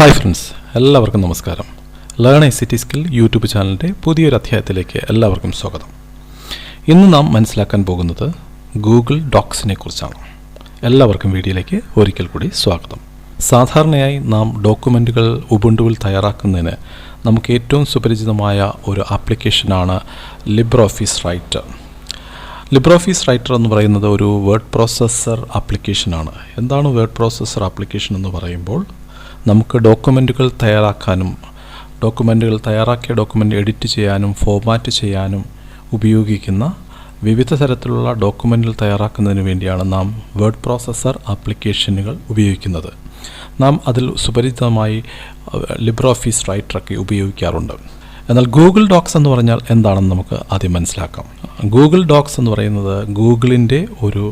Hi friends, എല്ലാവർക്കും നമസ്കാരം. Learn ICT skill YouTube ചാനലിൻ്റെ പുതിയൊരു അധ്യായത്തിലേക്ക് എല്ലാവർക്കും സ്വാഗതം. ഇന്ന് നാം മനസ്സിലാക്കാൻ പോകുന്നത് ഗൂഗിൾ ഡോക്സിനെ കുറിച്ചാണ്. എല്ലാവർക്കും വീഡിയോയിലേക്ക് ഒരിക്കൽ കൂടി സ്വാഗതം. സാധാരണയായി നാം ഡോക്യുമെൻറ്റുകൾ ഉബുണ്ടുവിൽ തയ്യാറാക്കുന്നതിന് നമുക്ക് ഏറ്റവും സുപരിചിതമായ ഒരു ആപ്ലിക്കേഷനാണ് ലിബ്രെഓഫീസ് റൈറ്റർ. ലിബ്രെഓഫീസ് റൈറ്റർ എന്ന് പറയുന്നത് ഒരു വേർഡ് പ്രോസസ്സർ ആപ്ലിക്കേഷനാണ്. എന്താണ് വേർഡ് പ്രോസസ്സർ ആപ്ലിക്കേഷൻ എന്ന് പറയുമ്പോൾ, നമുക്ക് ഡോക്യുമെൻറ്റുകൾ തയ്യാറാക്കാനും തയ്യാറാക്കിയ ഡോക്യുമെൻ്റ് എഡിറ്റ് ചെയ്യാനും ഫോർമാറ്റ് ചെയ്യാനും ഉപയോഗിക്കുന്ന വിവിധ തരത്തിലുള്ള ഡോക്യുമെൻറ്റുകൾ തയ്യാറാക്കുന്നതിന് വേണ്ടിയാണ് നാം വേർഡ് പ്രോസസ്സർ ആപ്ലിക്കേഷനുകൾ ഉപയോഗിക്കുന്നത്. നാം അതിൽ സുപരിചിതമായി ലിബ്രെഓഫീസ് റൈറ്ററൊക്കെ ഉപയോഗിക്കാറുണ്ട്. എന്നാൽ ഗൂഗിൾ ഡോക്സ് എന്ന് പറഞ്ഞാൽ എന്താണെന്ന് നമുക്ക് ആദ്യം മനസ്സിലാക്കാം. ഗൂഗിൾ ഡോക്സ് എന്ന് പറയുന്നത് ഗൂഗിളിൻ്റെ ഒരു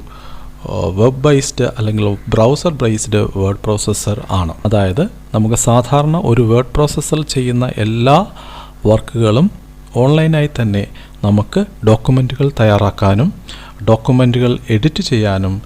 വെബ് ബേസ്ഡ് അല്ലെങ്കിൽ ബ്രൗസർ ബേസ്ഡ് വേർഡ് പ്രോസസ്സർ ആണ്. അതായത് നമുക്ക് സാധാരണ ഒരു വേർഡ് പ്രോസസ്സറിൽ ചെയ്യുന്ന എല്ലാ വർക്കുകളും ഓൺലൈനായി തന്നെ നമുക്ക് ഡോക്യുമെൻറ്റുകൾ തയ്യാറാക്കാനും ഡോക്യുമെൻറ്റുകൾ എഡിറ്റ് ചെയ്യാനും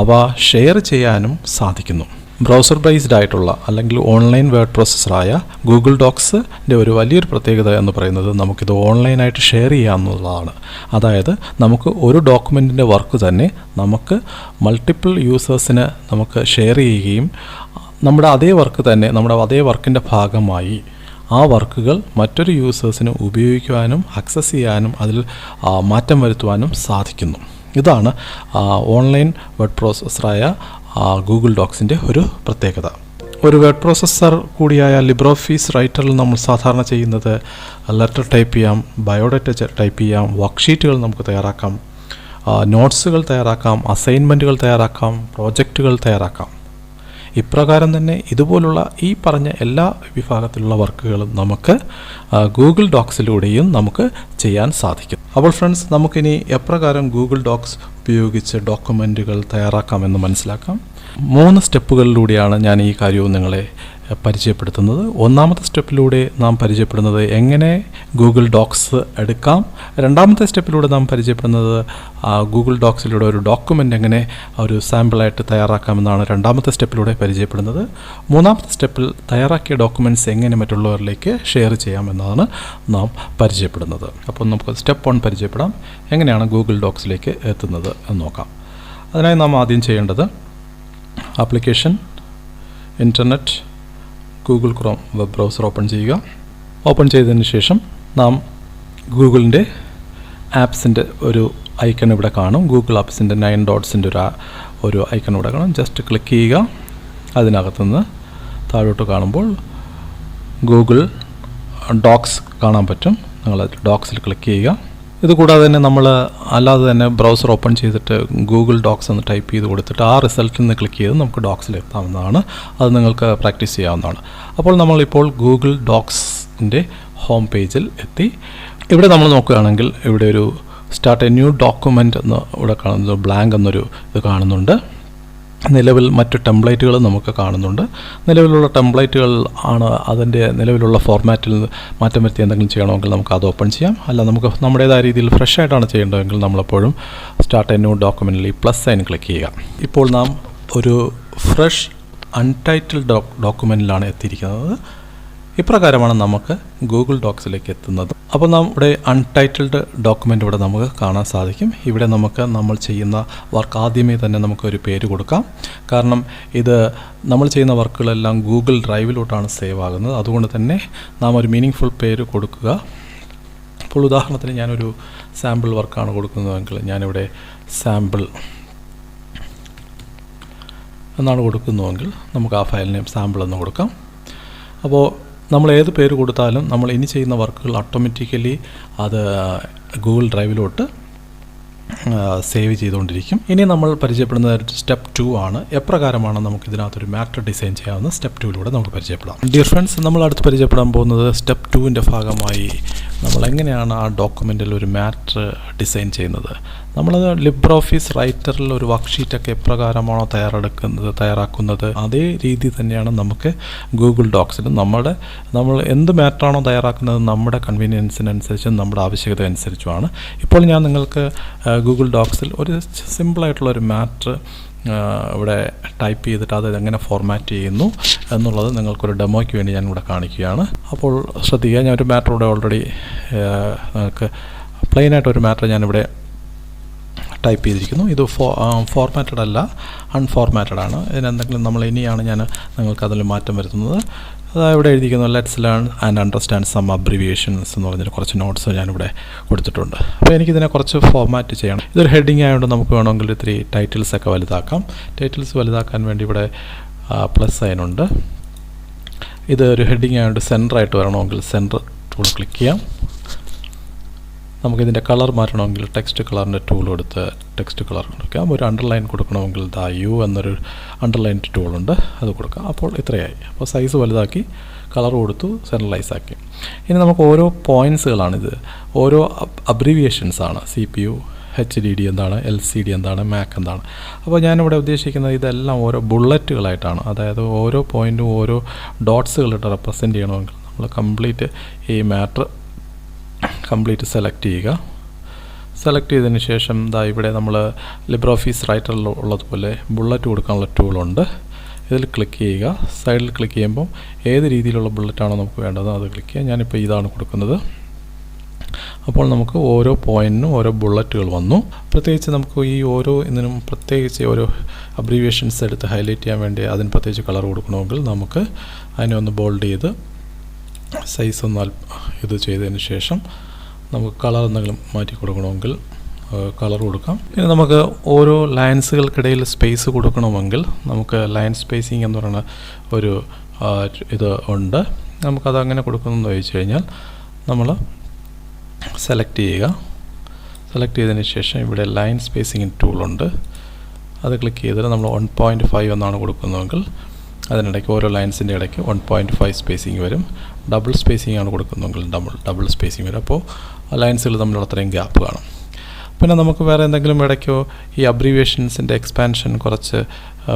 അവ ഷെയർ ചെയ്യാനും സാധിക്കുന്നു. ബ്രൗസർ ബേസ്ഡ് ആയിട്ടുള്ള അല്ലെങ്കിൽ ഓൺലൈൻ വേർഡ് പ്രോസസ്സറായ ഗൂഗിൾ ഡോക്സിൻ്റെ ഒരു വലിയൊരു പ്രത്യേകത എന്ന് പറയുന്നത് നമുക്കിത് ഓൺലൈനായിട്ട് ഷെയർ ചെയ്യാവുന്നതാണ്. അതായത് നമുക്ക് ഒരു ഡോക്യുമെൻറ്റിൻ്റെ വർക്ക് തന്നെ നമുക്ക് മൾട്ടിപ്പിൾ യൂസേഴ്സിന് നമുക്ക് ഷെയർ ചെയ്യുകയും നമ്മുടെ അതേ വർക്കിൻ്റെ ഭാഗമായി ആ വർക്കുകൾ മറ്റൊരു യൂസേഴ്സിന് ഉപയോഗിക്കുവാനും ആക്സസ് ചെയ്യാനും അതിൽ മാറ്റം വരുത്തുവാനും സാധിക്കുന്നു. ഇതാണ് ഓൺലൈൻ വേർഡ് പ്രോസസ്സറായ ഗൂഗിൾ ഡോക്സിൻ്റെ ഒരു പ്രത്യേകത. ഒരു വേർഡ് പ്രോസസ്സർ കൂടിയായ ലിബ്രെഓഫീസ് റൈറ്ററിൽ നമ്മൾ സാധാരണ ചെയ്യുന്നത് ലെറ്റർ ടൈപ്പ് ചെയ്യാം, ബയോഡാറ്റ ടൈപ്പ് ചെയ്യാം, വർക്ക്ഷീറ്റുകൾ നമുക്ക് തയ്യാറാക്കാം, നോട്ട്സുകൾ തയ്യാറാക്കാം, അസൈൻമെൻറ്റുകൾ തയ്യാറാക്കാം, പ്രോജക്റ്റുകൾ തയ്യാറാക്കാം. ഇപ്രകാരം തന്നെ ഇതുപോലുള്ള ഈ പറഞ്ഞ എല്ലാ വിഭാഗത്തിലുള്ള വർക്കുകളും നമുക്ക് ഗൂഗിൾ ഡോക്സിലൂടെയും നമുക്ക് ചെയ്യാൻ സാധിക്കും. അപ്പോൾ ഫ്രണ്ട്സ്, നമുക്കിനി എപ്രകാരം ഗൂഗിൾ ഡോക്സ് ഉപയോഗിച്ച് ഡോക്യുമെൻറ്റുകൾ തയ്യാറാക്കാമെന്ന് മനസ്സിലാക്കാം. 3 സ്റ്റെപ്പുകളിലൂടെയാണ് ഞാൻ ഈ കാര്യവും നിങ്ങളെ പരിചയപ്പെടുത്തുന്നത്. ഒന്നാമത്തെ സ്റ്റെപ്പിലൂടെ നാം പരിചയപ്പെടുന്നത് എങ്ങനെ ഗൂഗിൾ ഡോക്സ് എടുക്കാം. രണ്ടാമത്തെ സ്റ്റെപ്പിലൂടെ നാം പരിചയപ്പെടുന്നത് ഗൂഗിൾ ഡോക്സിലൂടെ ഒരു ഡോക്യുമെൻ്റ് എങ്ങനെ ഒരു സാമ്പിളായിട്ട് തയ്യാറാക്കാമെന്നാണ് രണ്ടാമത്തെ സ്റ്റെപ്പിലൂടെ പരിചയപ്പെടുന്നത്. മൂന്നാമത്തെ സ്റ്റെപ്പിൽ തയ്യാറാക്കിയ ഡോക്യുമെൻറ്റ്സ് എങ്ങനെ മറ്റുള്ളവരിലേക്ക് ഷെയർ ചെയ്യാമെന്നാണ് നാം പരിചയപ്പെടുന്നത്. അപ്പോൾ നമുക്ക് സ്റ്റെപ്പ് 1 പരിചയപ്പെടാം, എങ്ങനെയാണ് ഗൂഗിൾ ഡോക്സിലേക്ക് എത്തുന്നത് എന്ന് നോക്കാം. അതിനായി നാം ആദ്യം ചെയ്യേണ്ടത് application, internet, Google Chrome web browser open ചെയ്യുക. ഓപ്പൺ ചെയ്തതിന് ശേഷം നാം ഗൂഗിളിൻ്റെ ആപ്സിൻ്റെ ഒരു ഐക്കൺ ഇവിടെ കാണും. ഗൂഗിൾ ആപ്സിൻ്റെ 9 ഡോട്ട്സിൻ്റെ ഒരു ഐക്കൺ ഇവിടെ കാണും. ജസ്റ്റ് ക്ലിക്ക് ചെയ്യുക. അതിനകത്തുനിന്ന് താഴോട്ട് കാണുമ്പോൾ ഗൂഗിൾ ഡോക്സ് കാണാൻ പറ്റും. നിങ്ങൾ ഡോക്സിൽ ക്ലിക്ക് ചെയ്യുക. ഇതുകൂടാതെ തന്നെ നമ്മൾ അല്ലാതെ തന്നെ ബ്രൗസർ ഓപ്പൺ ചെയ്തിട്ട് ഗൂഗിൾ ഡോക്സ് എന്ന് ടൈപ്പ് ചെയ്ത് കൊടുത്തിട്ട് ആ റിസൾട്ടിൽ നിന്ന് ക്ലിക്ക് ചെയ്ത് നമുക്ക് ഡോക്സിൽ എത്താവുന്നതാണ്. അത് നിങ്ങൾക്ക് പ്രാക്ടീസ് ചെയ്യാവുന്നതാണ്. അപ്പോൾ നമ്മളിപ്പോൾ ഗൂഗിൾ ഡോക്സിൻ്റെ ഹോം പേജിൽ എത്തി. ഇവിടെ നമ്മൾ നോക്കുകയാണെങ്കിൽ ഇവിടെ ഒരു സ്റ്റാർട്ട് എ ന്യൂ ഡോക്യുമെൻ്റ് എന്ന് ഇവിടെ കാണുന്നത് ബ്ലാങ്ക് എന്നൊരു ഇത് കാണുന്നുണ്ട്. നിലവിൽ മറ്റ് ടെംപ്ലേറ്റുകൾ നമുക്ക് കാണുന്നുണ്ട്. നിലവിലുള്ള ടെംപ്ലേറ്റുകൾ ആണ് അതിൻ്റെ നിലവിലുള്ള ഫോർമാറ്റിൽ മാറ്റം വരുത്തി എന്തെങ്കിലും ചെയ്യണമെങ്കിൽ നമുക്ക് അത് ഓപ്പൺ ചെയ്യാം. അല്ല, നമുക്ക് നമ്മുടേതായ രീതിയിൽ ഫ്രഷ് ആയിട്ടാണ് ചെയ്യേണ്ടതെങ്കിൽ നമ്മളെപ്പോഴും സ്റ്റാർട്ട് എ ന്യൂ ഡോക്യുമെൻറ്റിൽ ഈ പ്ലസ് സൈൻ ക്ലിക്ക് ചെയ്യുക. ഇപ്പോൾ നാം ഒരു ഫ്രഷ് അൺടൈറ്റിൽഡ് ഡോക്യുമെൻറ്റിലാണ് എത്തിയിരിക്കുന്നത്. ഇപ്രകാരമാണ് നമുക്ക് ഗൂഗിൾ ഡോക്സിലേക്ക് എത്തുന്നത്. അപ്പോൾ നമ്മുടെ അൺടൈറ്റിൽഡ് ഡോക്യുമെൻ്റ് ഇവിടെ നമുക്ക് കാണാൻ സാധിക്കും. ഇവിടെ നമ്മൾ ചെയ്യുന്ന വർക്ക് ആദ്യമേ തന്നെ നമുക്കൊരു പേര് കൊടുക്കാം. കാരണം ഇത് നമ്മൾ ചെയ്യുന്ന വർക്കുകളെല്ലാം ഗൂഗിൾ ഡ്രൈവിലോട്ടാണ് സേവ് ആകുന്നത്. അതുകൊണ്ട് തന്നെ നാം ഒരു മീനിങ് ഫുൾ പേര് കൊടുക്കുക. അപ്പോൾ ഉദാഹരണത്തിന് ഞാനൊരു സാമ്പിൾ വർക്കാണ് കൊടുക്കുന്നതെങ്കിൽ ഞാനിവിടെ സാമ്പിൾ എന്നാണ് കൊടുക്കുന്നതെങ്കിൽ നമുക്ക് ആ ഫയൽ നെയിം സാമ്പിൾ എന്ന് കൊടുക്കാം. അപ്പോൾ നമ്മൾ ഏത് പേര് കൊടുത്താലും നമ്മൾ ഇനി ചെയ്യുന്ന വർക്കുകൾ ഓട്ടോമാറ്റിക്കലി അത് ഗൂഗിൾ ഡ്രൈവിലോട്ട് സേവ് ചെയ്തുകൊണ്ടിരിക്കും. ഇനി നമ്മൾ പരിചയപ്പെടുന്നത് സ്റ്റെപ്പ് 2 ആണ്. എപ്രകാരമാണ് നമുക്ക് ഇതിനകത്തൊരു മാറ്റർ ഡിസൈൻ ചെയ്യാവുന്ന സ്റ്റെപ്പ് 2 നമുക്ക് പരിചയപ്പെടാം. ഡിയർ ഫ്രണ്ട്സ്, നമ്മൾ അടുത്ത് പരിചയപ്പെടാൻ പോകുന്നത് സ്റ്റെപ്പ് 2 ഭാഗമായി നമ്മൾ എങ്ങനെയാണ് ആ ഡോക്യുമെൻറ്റിൽ ഒരു മാറ്റർ ഡിസൈൻ ചെയ്യുന്നത്. നമ്മളത് ലിബ്രെഓഫീസ് റൈറ്ററിൽ ഒരു വർക്ക്ഷീറ്റൊക്കെ എപ്രകാരമാണോ തയ്യാറാക്കുന്നത് അതേ രീതി തന്നെയാണ് നമുക്ക് ഗൂഗിൾ ഡോക്സിൽ നമ്മൾ എന്ത് മാറ്ററാണോ തയ്യാറാക്കുന്നത് നമ്മുടെ കൺവീനിയൻസിനനുസരിച്ചും നമ്മുടെ ആവശ്യകത അനുസരിച്ചുമാണ്. ഇപ്പോൾ ഞാൻ നിങ്ങൾക്ക് ഗൂഗിൾ ഡോക്സിൽ ഒരു സിമ്പിളായിട്ടുള്ളൊരു മാറ്റർ ഇവിടെ ടൈപ്പ് ചെയ്തിട്ട് അത് എങ്ങനെ ഫോർമാറ്റ് ചെയ്യുന്നു എന്നുള്ളത് നിങ്ങൾക്കൊരു ഡെമോയ്ക്ക് വേണ്ടി ഞാൻ ഇവിടെ കാണിക്കുകയാണ്. അപ്പോൾ ശ്രദ്ധിക്കുക, ഞാനൊരു മാറ്റർ ഇവിടെ ഓൾറെഡി നിങ്ങൾക്ക് പ്ലെയിനായിട്ടൊരു മാറ്റർ ഞാനിവിടെ ടൈപ്പ് ചെയ്തിരിക്കുന്നു. ഇത് ഫോർമാറ്റഡ് അല്ല, അൺഫോർമാറ്റഡ് ആണ്. ഇതിനെന്തെങ്കിലും നമ്മൾ ഇനിയാണ് ഞാൻ നിങ്ങൾക്ക് അതിൽ മാറ്റം വരുത്തുന്നത്. അതായത് ഇവിടെ എഴുതിയിരിക്കുന്നു let's learn and understand some abbreviations എന്ന് പറഞ്ഞിട്ട് കുറച്ച് നോട്ട്സ് ഞാനിവിടെ കൊടുത്തിട്ടുണ്ട്. അപ്പോൾ എനിക്കിതിനെ കുറച്ച് ഫോർമാറ്റ് ചെയ്യണം. ഇതൊരു ഹെഡിങ് ആയതുകൊണ്ട് നമുക്ക് വേണമെങ്കിൽ ഇത്തിരി ടൈറ്റിൽസൊക്കെ വലുതാക്കാം. ടൈറ്റിൽസ് വലുതാക്കാൻ വേണ്ടി ഇവിടെ പ്ലസ് സൈൻ ഉണ്ട്. ഇത് ഒരു ഹെഡിങ് ആയതുകൊണ്ട് സെൻറ്ററായിട്ട് വരണമെങ്കിൽ സെൻറ്റർ ടൂൾ ക്ലിക്ക് ചെയ്യാം. നമുക്കിതിൻ്റെ കളർ മാറ്റണമെങ്കിൽ ടെക്സ്റ്റ് കളറിൻ്റെ ടൂൾ എടുത്ത് ടെക്സ്റ്റ് കളർ കൊടുക്കാം. ഒരു അണ്ടർലൈൻ കൊടുക്കണമെങ്കിൽ യു എന്നൊരു അണ്ടർലൈൻ ടൂളുണ്ട്, അത് കൊടുക്കാം. അപ്പോൾ ഇത്രയായി. അപ്പോൾ സൈസ് വലുതാക്കി, കളർ കൊടുത്തു, സെൻട്രലൈസ് ആക്കി. ഇനി നമുക്ക് ഓരോ പോയിൻറ്റ്സുകളാണിത്, ഓരോ അബ്രീവിയേഷൻസാണ്. CPU, HDD എന്താണ്, LCD എന്താണ്, മാക് എന്താണ്. അപ്പോൾ ഞാനിവിടെ ഉദ്ദേശിക്കുന്നത് ഇതെല്ലാം ഓരോ ബുള്ളറ്റുകളായിട്ടാണ്. അതായത് ഓരോ പോയിൻറ്റും ഓരോ ഡോട്ട്സുകളിട്ട് റെപ്രസെൻറ്റ് ചെയ്യണമെങ്കിൽ നമ്മൾ കംപ്ലീറ്റ് ഈ മാറ്റർ കംപ്ലീറ്റ് സെലക്ട് ചെയ്യുക. സെലക്ട് ചെയ്തതിന് ശേഷം ഇവിടെ നമ്മൾ ലിബ്രോഫീസ് റൈറ്ററിൽ ഉള്ളതുപോലെ ബുള്ളറ്റ് കൊടുക്കാനുള്ള ടൂളുണ്ട്. ഇതിൽ ക്ലിക്ക് ചെയ്യുക. സൈഡിൽ ക്ലിക്ക് ചെയ്യുമ്പോൾ ഏത് രീതിയിലുള്ള ബുള്ളറ്റാണോ നമുക്ക് വേണ്ടത് അത് ക്ലിക്ക് ചെയ്യുക. ഞാനിപ്പോൾ ഇതാണ് കൊടുക്കുന്നത്. അപ്പോൾ നമുക്ക് ഓരോ പോയിൻറ്റിനും ഓരോ ബുള്ളറ്റുകൾ വന്നു. പ്രത്യേകിച്ച് നമുക്ക് ഈ ഓരോ ഇതിനും പ്രത്യേകിച്ച് ഓരോ അബ്രീവിയേഷൻസ് എടുത്ത് ഹൈലൈറ്റ് ചെയ്യാൻ വേണ്ടി അതിന് പ്രത്യേകിച്ച് കളർ കൊടുക്കണമെങ്കിൽ നമുക്ക് അതിനെ ഒന്ന് ബോൾഡ് ചെയ്ത് സൈസ് ഒന്ന് ഇത് ചെയ്തതിന് ശേഷം നമുക്ക് കളർ എന്തെങ്കിലും മാറ്റി കൊടുക്കണമെങ്കിൽ കളർ കൊടുക്കാം. ഇനി നമുക്ക് ഓരോ ലൈൻസുകൾക്കിടയിൽ സ്പേസ് കൊടുക്കണമെങ്കിൽ നമുക്ക് ലൈൻ സ്പേസിങ് എന്ന് പറയുന്ന ഒരു ഇത് ഉണ്ട്. നമുക്കത് അങ്ങനെ കൊടുക്കുന്നതെന്ന് ചോദിച്ചു കഴിഞ്ഞാൽ നമ്മൾ സെലക്ട് ചെയ്യുക. സെലക്ട് ചെയ്തതിന് ശേഷം ഇവിടെ ലൈൻ സ്പേസിങ് ടൂളുണ്ട്, അത് ക്ലിക്ക് ചെയ്തിട്ട് നമ്മൾ 1.5 എന്നാണ് കൊടുക്കുന്നതെങ്കിൽ അതിനിടയ്ക്ക് ഓരോ ലൈൻസിൻ്റെ ഇടയ്ക്ക് 1.5 സ്പേസിങ് വരും. ഡബിൾ സ്പേസിങ് ആണ് കൊടുക്കുന്നതെങ്കിൽ ഡബിൾ സ്പേസിങ് വരും. അപ്പോൾ ലൈൻസുകൾ തമ്മിലുള്ള അത്രയും ഗ്യാപ്പ് കാണും. പിന്നെ നമുക്ക് വേറെ എന്തെങ്കിലും ഇടയ്ക്കോ ഈ അബ്രീവിയേഷൻസിൻ്റെ എക്സ്പാൻഷൻ കുറച്ച്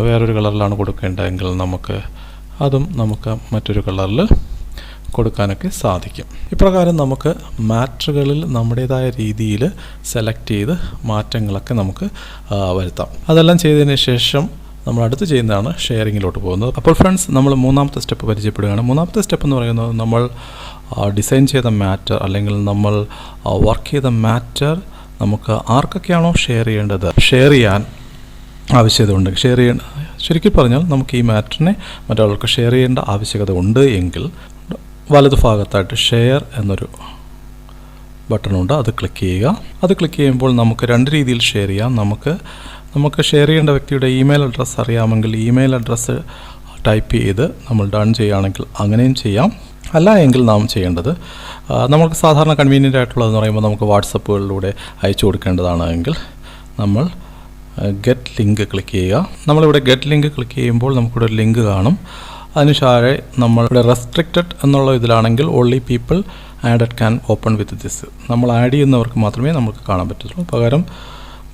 വേറൊരു കളറിലാണ് കൊടുക്കേണ്ടതെങ്കിൽ നമുക്ക് മറ്റൊരു കളറിൽ കൊടുക്കാനൊക്കെ സാധിക്കും. ഇപ്രകാരം നമുക്ക് മാറ്ററുകളിൽ നമ്മുടേതായ രീതിയിൽ സെലക്ട് ചെയ്ത് മാറ്റങ്ങളൊക്കെ നമുക്ക് വരുത്താം. അതെല്ലാം ചെയ്തതിന് ശേഷം നമ്മൾ അടുത്ത് ചെയ്യുന്നതാണ് ഷെയറിങ്ങിലോട്ട് പോകുന്നത്. അപ്പോൾ ഫ്രണ്ട്സ്, നമ്മൾ മൂന്നാമത്തെ സ്റ്റെപ്പ് പരിചയപ്പെടുകയാണ്. മൂന്നാമത്തെ സ്റ്റെപ്പ് എന്ന് പറയുന്നത് നമ്മൾ ഡിസൈൻ ചെയ്ത മാറ്റർ അല്ലെങ്കിൽ നമ്മൾ വർക്ക് ചെയ്ത മാറ്റർ നമുക്ക് ആർക്കൊക്കെയാണോ ഷെയർ ചെയ്യേണ്ടത്, ഷെയർ ചെയ്യാൻ ആവശ്യകത ഉണ്ട്. ശരിക്കും പറഞ്ഞാൽ നമുക്ക് ഈ മാറ്ററിനെ മറ്റൊരാൾക്ക് ഷെയർ ചെയ്യേണ്ട ആവശ്യകത ഉണ്ട് എങ്കിൽ വലതു ഭാഗത്തായിട്ട് ഷെയർ എന്നൊരു ബട്ടണുണ്ട്, അത് ക്ലിക്ക് ചെയ്യുക. അത് ക്ലിക്ക് ചെയ്യുമ്പോൾ നമുക്ക് രണ്ട് രീതിയിൽ ഷെയർ ചെയ്യാം. നമുക്ക് ഷെയർ ചെയ്യേണ്ട വ്യക്തിയുടെ ഇമെയിൽ അഡ്രസ്സ് അറിയാമെങ്കിൽ ഇമെയിൽ അഡ്രസ്സ് ടൈപ്പ് ചെയ്ത് നമ്മൾ ഡൺ ചെയ്യുകയാണെങ്കിൽ അങ്ങനെയും ചെയ്യാം. അല്ല എങ്കിൽ നാം ചെയ്യേണ്ടത് നമുക്ക് സാധാരണ കൺവീനിയൻ്റ് ആയിട്ടുള്ളതെന്ന് പറയുമ്പോൾ നമുക്ക് വാട്സപ്പുകളിലൂടെ അയച്ചു കൊടുക്കേണ്ടതാണ് എങ്കിൽ നമ്മൾ ഗെറ്റ് ലിങ്ക് ക്ലിക്ക് ചെയ്യുക. നമ്മളിവിടെ ഗെറ്റ് ലിങ്ക് ക്ലിക്ക് ചെയ്യുമ്പോൾ നമുക്കിവിടെ ഒരു ലിങ്ക് കാണും. അതിന് താഴെ നമ്മളിവിടെ റെസ്ട്രിക്റ്റഡ് എന്നുള്ള ഇതിലാണെങ്കിൽ only people added can open with this, നമ്മൾ ആഡ് ചെയ്യുന്നവർക്ക് മാത്രമേ നമുക്ക് കാണാൻ പറ്റുള്ളൂ. പകരം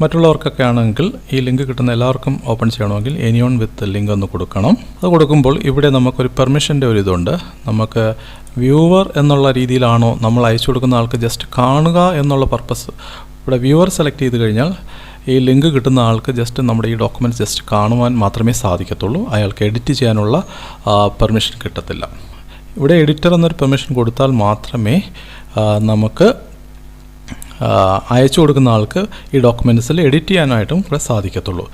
മറ്റുള്ളവർക്കൊക്കെ ആണെങ്കിൽ ഈ ലിങ്ക് കിട്ടുന്ന എല്ലാവർക്കും ഓപ്പൺ ചെയ്യണമെങ്കിൽ എനിയോൺ വിത്ത് ലിങ്ക് ഒന്ന് കൊടുക്കണം. അത് കൊടുക്കുമ്പോൾ ഇവിടെ നമുക്കൊരു പെർമിഷൻ്റെ ഒരു ഇതുണ്ട്. നമുക്ക് വ്യൂവർ എന്നുള്ള രീതിയിലാണോ നമ്മൾ അയച്ചു കൊടുക്കുന്ന ആൾക്ക് ജസ്റ്റ് കാണുക എന്നുള്ള പർപ്പസ്, ഇവിടെ വ്യൂവർ സെലക്ട് ചെയ്ത് കഴിഞ്ഞാൽ ഈ ലിങ്ക് കിട്ടുന്ന ആൾക്ക് ജസ്റ്റ് നമ്മുടെ ഈ ഡോക്യുമെൻറ്റ്സ് ജസ്റ്റ് കാണുവാൻ മാത്രമേ സാധിക്കത്തുള്ളൂ. അയാൾക്ക് എഡിറ്റ് ചെയ്യാനുള്ള പെർമിഷൻ കിട്ടത്തില്ല. ഇവിടെ എഡിറ്റർ എന്നൊരു പെർമിഷൻ കൊടുത്താൽ മാത്രമേ നമുക്ക് അയച്ചു കൊടുക്കുന്ന ആൾക്ക് ഈ ഡോക്യുമെൻറ്റ്സിൽ എഡിറ്റ് ചെയ്യാനായിട്ടും ഇവിടെ സാധിക്കത്തുള്ളൂ.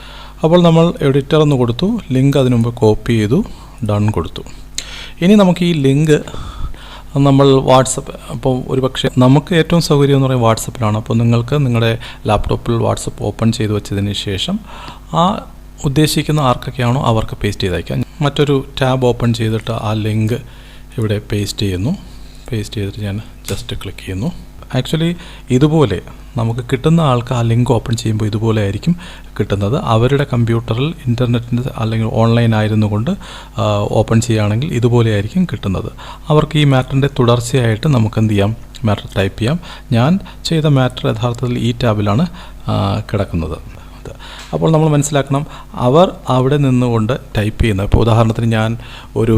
അപ്പോൾ നമ്മൾ എഡിറ്റർ എന്ന് കൊടുത്തു, ലിങ്ക് അതിനു മുമ്പ് കോപ്പി ചെയ്തു, ഡൺ കൊടുത്തു. ഇനി നമുക്ക് ഈ ലിങ്ക് നമ്മൾ വാട്സപ്പ്, അപ്പോൾ ഒരു പക്ഷേ നമുക്ക് ഏറ്റവും സൗകര്യം എന്ന് പറയുന്നത് വാട്സപ്പിലാണ്. അപ്പോൾ നിങ്ങൾക്ക് നിങ്ങളുടെ ലാപ്ടോപ്പിൽ വാട്സപ്പ് ഓപ്പൺ ചെയ്ത് വെച്ചതിന് ശേഷം ആ ഉദ്ദേശിക്കുന്ന ആർക്കൊക്കെയാണോ അവർക്ക് പേസ്റ്റ് ചെയ്തയക്കാം. മറ്റൊരു ടാബ് ഓപ്പൺ ചെയ്തിട്ട് ആ ലിങ്ക് ഇവിടെ പേസ്റ്റ് ചെയ്യുന്നു. പേസ്റ്റ് ചെയ്തിട്ട് ഞാൻ ജസ്റ്റ് ക്ലിക്ക് ചെയ്യുന്നു. ആക്ച്വലി ഇതുപോലെ നമുക്ക് കിട്ടുന്ന ആൾക്ക് ആ ലിങ്ക് ഓപ്പൺ ചെയ്യുമ്പോൾ ഇതുപോലെ ആയിരിക്കും കിട്ടുന്നത്. അവരുടെ കമ്പ്യൂട്ടറിൽ ഇൻ്റർനെറ്റിൻ്റെ അല്ലെങ്കിൽ ഓൺലൈൻ ആയിരുന്നു കൊണ്ട് ഓപ്പൺ ചെയ്യുകയാണെങ്കിൽ ഇതുപോലെ ആയിരിക്കും കിട്ടുന്നത്. അവർക്ക് ഈ മാറ്ററിൻ്റെ തുടർച്ചയായിട്ട് നമുക്ക് എന്ത് ചെയ്യാം, മാറ്റർ ടൈപ്പ് ചെയ്യാം. ഞാൻ ചെയ്ത മാറ്റർ യഥാർത്ഥത്തിൽ ഈ ടാബിലാണ് കിടക്കുന്നത്. അപ്പോൾ നമ്മൾ മനസ്സിലാക്കണം, അവർ അവിടെ നിന്നുകൊണ്ട് ടൈപ്പ് ചെയ്യുന്നത്. ഇപ്പോൾ ഉദാഹരണത്തിന് ഞാൻ ഒരു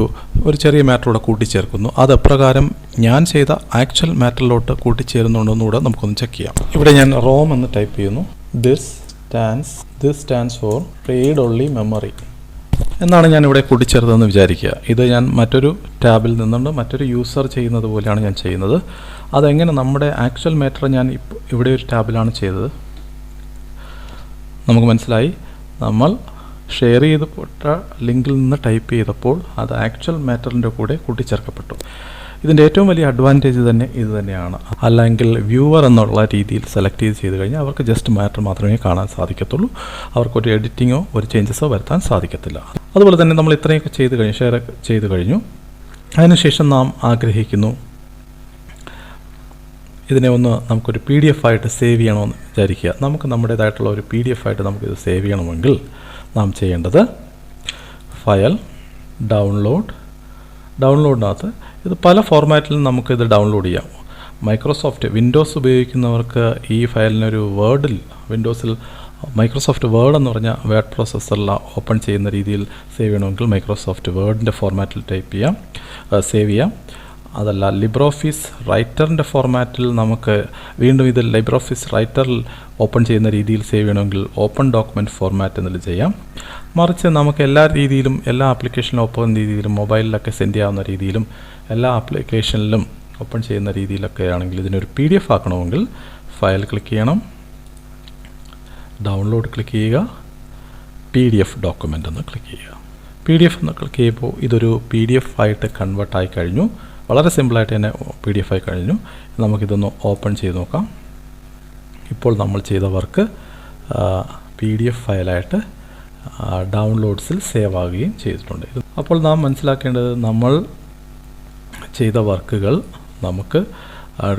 ചെറിയ മാറ്ററോടെ കൂട്ടിച്ചേർക്കുന്നു. അത് എപ്രകാരം ഞാൻ ചെയ്ത ആക്ച്വൽ മാറ്ററിലോട്ട് കൂട്ടിച്ചേരുന്നുണ്ടെന്നുകൂടെ നമുക്കൊന്ന് ചെക്ക് ചെയ്യാം. ഇവിടെ ഞാൻ റോം എന്ന് ടൈപ്പ് ചെയ്യുന്നു. This this stands for read only memory എന്നാണ് ഞാൻ ഇവിടെ കൂട്ടിച്ചേർത്തതെന്ന് വിചാരിക്കുക. ഇത് ഞാൻ മറ്റൊരു ടാബിൽ നിന്നുകൊണ്ട് മറ്റൊരു യൂസർ ചെയ്യുന്നത് പോലെയാണ് ഞാൻ ചെയ്യുന്നത്. അതെങ്ങനെ നമ്മുടെ ആക്ച്വൽ മാറ്റർ ഞാൻ ഇവിടെ ഒരു ടാബിലാണ് ചെയ്തത്. നമുക്ക് മനസ്സിലായി, നമ്മൾ ഷെയർ ചെയ്തപ്പെട്ട ലിങ്കിൽ നിന്ന് ടൈപ്പ് ചെയ്തപ്പോൾ അത് ആക്ച്വൽ മാറ്ററിൻ്റെ കൂടെ കൂട്ടിച്ചേർക്കപ്പെട്ടു. ഇതിൻ്റെ ഏറ്റവും വലിയ അഡ്വാൻറ്റേജ് തന്നെ ഇത് തന്നെയാണ്. അല്ലെങ്കിൽ വ്യൂവർ എന്നുള്ള രീതിയിൽ സെലക്ട് ചെയ്ത് കഴിഞ്ഞാൽ അവർക്ക് ജസ്റ്റ് മാറ്റർ മാത്രമേ കാണാൻ സാധിക്കത്തുള്ളൂ. അവർക്കൊരു എഡിറ്റിങ്ങോ ഒരു ചേഞ്ചസോ വരുത്താൻ സാധിക്കത്തില്ല. അതുപോലെ തന്നെ നമ്മൾ ഇത്രയൊക്കെ ചെയ്ത് കഴിഞ്ഞു, ഷെയർ ചെയ്ത് കഴിഞ്ഞു. അതിനുശേഷം നാം ആഗ്രഹിക്കുന്നു ഇതിനെ ഒന്ന് നമുക്കൊരു PDF ആയിട്ട് സേവ് ചെയ്യണമെന്ന് വിചാരിക്കുക. നമുക്ക് നമ്മുടേതായിട്ടുള്ള ഒരു PDF ആയിട്ട് നമുക്കിത് സേവ് ചെയ്യണമെങ്കിൽ നാം ചെയ്യേണ്ടത് ഫയൽ, ഡൗൺലോഡിനകത്ത് ഇത് പല ഫോർമാറ്റിലും നമുക്കിത് ഡൗൺലോഡ് ചെയ്യാം. വിൻഡോസ് ഉപയോഗിക്കുന്നവർക്ക് ഈ ഫയലിനൊരു വിൻഡോസിൽ മൈക്രോസോഫ്റ്റ് വേർഡ് എന്ന് പറഞ്ഞ വേർഡ് പ്രോസസ്സറിൽ ഓപ്പൺ ചെയ്യുന്ന രീതിയിൽ സേവ് ചെയ്യണമെങ്കിൽ മൈക്രോസോഫ്റ്റ് വേർഡിൻ്റെ ഫോർമാറ്റിൽ സേവ് ചെയ്യാം. അതല്ല ലിബ്രോഫീസ് റൈറ്ററിൻ്റെ ഫോർമാറ്റിൽ നമുക്ക് വീണ്ടും ഇത് ലിബ്രോഫീസ് റൈറ്ററിൽ ഓപ്പൺ ചെയ്യുന്ന രീതിയിൽ സേവ് ചെയ്യണമെങ്കിൽ ഓപ്പൺ ഡോക്യുമെൻറ്റ് ഫോർമാറ്റ് എന്നതിൽ ചെയ്യാം. മറിച്ച് നമുക്ക് എല്ലാ രീതിയിലും എല്ലാ ആപ്ലിക്കേഷനിലും ഓപ്പൺ രീതിയിലും മൊബൈലിലൊക്കെ സെൻഡ് ചെയ്യാവുന്ന രീതിയിലും എല്ലാ ആപ്ലിക്കേഷനിലും ഓപ്പൺ ചെയ്യുന്ന രീതിയിലൊക്കെ ആണെങ്കിൽ ഇതിനൊരു PDF ആക്കണമെങ്കിൽ ഫയൽ ക്ലിക്ക് ചെയ്യണം, ഡൗൺലോഡ് ക്ലിക്ക് ചെയ്യുക, PDF ഡോക്യുമെൻ്റ് എന്ന് ക്ലിക്ക് ചെയ്യുക. PDF എന്ന് ക്ലിക്ക് ചെയ്യുമ്പോൾ ഇതൊരു PDF ആയിട്ട് കൺവേർട്ടായി കഴിഞ്ഞു. വളരെ സിമ്പിളായിട്ട് തന്നെ PDF ആയി കഴിഞ്ഞു. നമുക്കിതൊന്ന് ഓപ്പൺ ചെയ്ത് നോക്കാം. ഇപ്പോൾ നമ്മൾ ചെയ്ത വർക്ക് PDF ഫയലായിട്ട് ഡൗൺലോഡ്സിൽ സേവ് ആകുകയും ചെയ്തിട്ടുണ്ട്. അപ്പോൾ നാം മനസ്സിലാക്കേണ്ടത് നമ്മൾ ചെയ്ത വർക്കുകൾ നമുക്ക്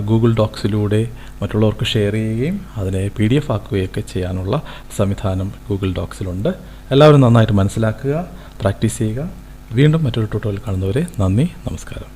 ഗൂഗിൾ ഡോക്സിലൂടെ മറ്റുള്ളവർക്ക് ഷെയർ ചെയ്യുകയും അതിനെ PDF ആക്കുകയൊക്കെ ചെയ്യാനുള്ള സംവിധാനം ഗൂഗിൾ ഡോക്സിലുണ്ട്. എല്ലാവരും നന്നായിട്ട് മനസ്സിലാക്കുക, പ്രാക്ടീസ് ചെയ്യുക. വീണ്ടും മറ്റൊരു ട്യൂട്ടോറിയൽ കാണുന്നവരെ നന്ദി, നമസ്കാരം.